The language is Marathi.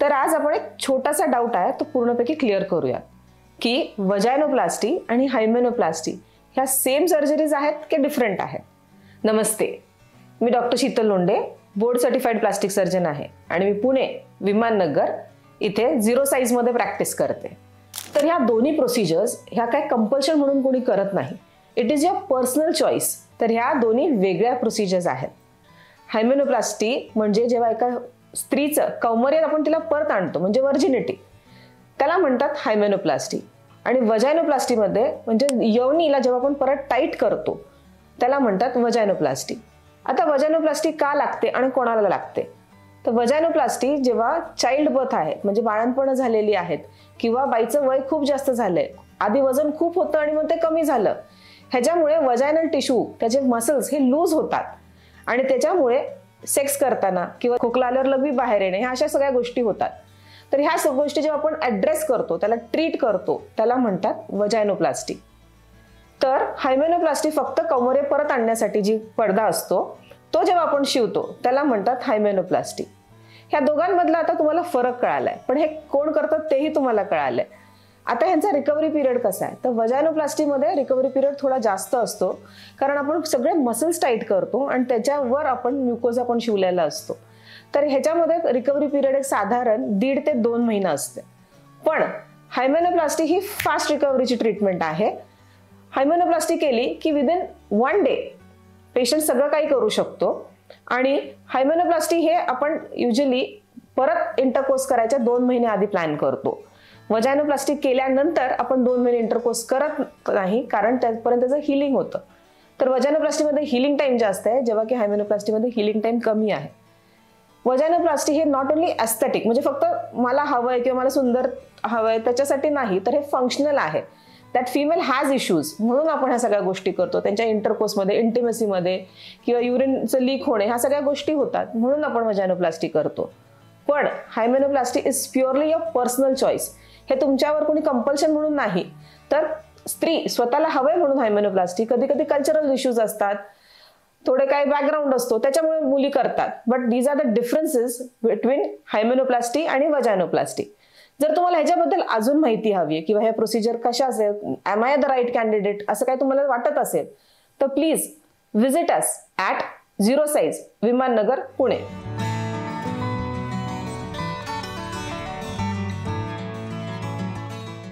तर आज आपण एक छोटासा डाऊट आहे तो पूर्णपैकी क्लिअर करूया की वजायनोप्लास्टी आणि हायमेनोप्लास्टी ह्या सेम सर्जरीज आहेत की डिफरंट आहेत. नमस्ते, मी doctor Sheetal Londhe, board certified plastic surgeon आहे आणि मी पुणे विमाननगर इथे 0 साइज मध्ये प्रॅक्टिस करते. तर ह्या दोन्ही प्रोसिजर्स ह्या काय कंपल्शन म्हणून कोणी करत नाही. It is your personal choice. तर ह्या दोन्ही वेगळ्या प्रोसिजर्स आहेत. हायमेनोप्लास्टी म्हणजे जेव्हा एका स्त्रीचं कौमार्यात आपण तिला परत आणतो म्हणजे वर्जिनिटी, त्याला म्हणतात हायमेनोप्लास्टी. आणि वजायनोप्लास्टी मध्ये म्हणजे यवनीला जेव्हा आपण परत टाईट करतो त्याला म्हणतात वजायनोप्लास्टी. आता वजायनोप्लास्टी का लागते आणि कोणाला लागते? तर वजायनोप्लास्टी जेव्हा चाइल्ड बर्थ आहे म्हणजे बाळंतपण झालेली आहेत किंवा बाईचं वय खूप जास्त झालंय, आधी वजन खूप होतं आणि मग ते कमी झालं, ह्याच्यामुळे वजायनल टिश्यू त्याचे मसल्स हे लूज होतात आणि त्याच्यामुळे सेक्स करताना किंवा खोकला आल्यावर लघवी बाहेर येणे ह्या अशा सगळ्या गोष्टी होतात. तर ह्या सगळ्या गोष्टी जेव्हा आपण ऍड्रेस करतो त्याला ट्रीट करतो त्याला म्हणतात वजायनोप्लास्टी. तर हायमेनोप्लास्टी फक्त कौमार्य परत आणण्यासाठी जी पडदा असतो तो जेव्हा आपण शिवतो त्याला म्हणतात हायमेनोप्लास्टी. ह्या दोघांमधला आता तुम्हाला फरक कळालाय, पण हे कोण करतात तेही तुम्हाला कळालंय. आता ह्यांचा रिकव्हरी पिरियड कसा आहे? तर वजायनोप्लास्टीमध्ये रिकव्हरी पिरियड थोडा जास्त असतो कारण आपण सगळे मसल्स टाईट करतो आणि त्याच्यावर आपण म्युकोजा पण शिवलेला असतो. तर ह्याच्यामध्ये रिकव्हरी पिरियड एक साधारण 1.5 ते 2 महिना असते. पण हायमेनोप्लास्टी ही फास्ट रिकव्हरीची ट्रीटमेंट आहे. हायमेनोप्लास्टी केली की विदिन 1 डे पेशंट सगळं काही करू शकतो. आणि हायमेनोप्लास्टी हे आपण युजली परत इंटरकोर्स करायच्या 2 महिने आधी प्लॅन करतो. वजायनोप्लास्टी केल्यानंतर आपण 2 महिने इंटरकोर्स करत नाही कारण त्यापर्यंत त्याचं हिलिंग होतं. तर वजायनोप्लास्टीमध्ये हिलिंग टाइम जास्त आहे जेव्हा की हायमेनोप्लास्टीमध्ये हिलिंग टाइम कमी आहे. वजायनोप्लास्टी हे नॉट ओनली एस्थेटिक म्हणजे फक्त मला हवंय किंवा मला सुंदर हवंय त्याच्यासाठी नाही, तर हे फंक्शनल आहे. दॅट फिमेल हॅज इश्यूज म्हणून आपण ह्या सगळ्या गोष्टी करतो. त्यांच्या इंटरकोर्समध्ये, इंटिमेसीमध्ये किंवा युरिनचं लीक होणे ह्या सगळ्या गोष्टी होतात म्हणून आपण वजायनोप्लास्टी करतो. पण hymenoplasty is purely a personal choice. हे तुमच्यावर कोणी कंपल्शन म्हणून नाही, तर स्त्री स्वतःला हवंय म्हणून हायमेनोप्लास्टी. कधी कधी कल्चरल इश्यूज असतात, थोडे काही बॅकग्राऊंड असतो त्याच्यामुळे मुली करतात. But these are the differences between hymenoplasty आणि वजायनोप्लास्टी. जर तुम्हाला ह्याच्याबद्दल अजून माहिती हवी आहे किंवा हे प्रोसिजर कशा असेल, am I the right candidate असं काही तुम्हाला वाटत असेल तर please visit us at 0 size Viman Nagar Pune.